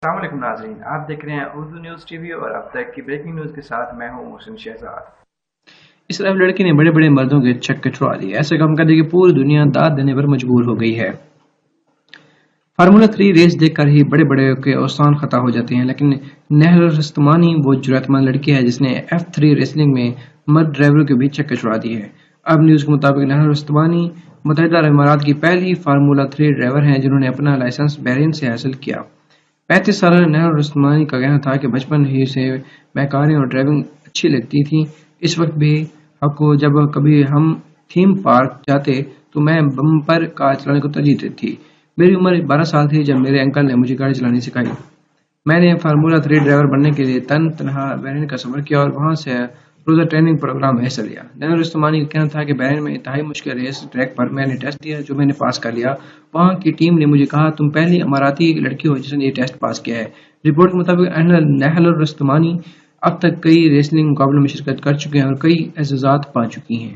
السلام علیکم ناظرین، آپ دیکھ رہے ہیں اردو نیوز ٹی وی اور اب تک کی بریکنگ نیوز کے ساتھ میں ہوں محسن شہزاد۔ اس طرح لڑکی نے بڑے بڑے مردوں کے چھکے چھڑا دیے، ایسے کام کرنے کی پوری دنیا داد دینے پر مجبور ہو گئی ہے۔ فارمولا 3 ریس دیکھ کر ہی بڑے بڑے کے اوسان خطا ہو جاتے ہیں، لیکن نہل رستمانی وہ جرأت مند لڑکی ہے جس نے F3 ریسلنگ میں مرد ڈرائیوروں کے بھی چھکے چھڑا دیے ہیں۔ اب نیوز کے مطابق نہل رستمانی متحدہ عرب امارات کی پہلی فارمولا 3 ڈرائیور ہیں جنہوں نے اپنا لائسنس بحرین سے حاصل کیا۔ 35 سالہ نہل رستمانی کا کہنا تھا کہ بچپن ہی سے میں کاریں اور ڈرائیونگ اچھی لگتی تھی۔ اس وقت بھی جب کبھی ہم تھیم پارک جاتے تو میں بمپر کار چلانے کو ترجیح دیتی تھی۔ میری عمر 12 سال تھی جب میرے انکل نے مجھے گاڑی چلانی سکھائی۔ میں نے فارمولا 3 ڈرائیور بننے کے لیے تنہا بحرین کا سفر کیا اور وہاں سے روزہ ٹریننگ پروگرام میں حصہ لیا۔ نہل رستمانی کا کہنا تھا کہ بحرین میں انتہائی مشکل ریس ٹریک پر میں نے ٹیسٹ دیا جو میں نے پاس کر لیا۔ وہاں کی ٹیم نے مجھے کہا تم پہلی اماراتی لڑکی ہو جس نے یہ ٹیسٹ پاس کیا ہے۔ رپورٹ کے مطابق نہل رستمانی اب تک کئی ریسلنگ مقابلوں میں شرکت کر چکے ہیں اور کئی اعزازات پا چکی ہیں۔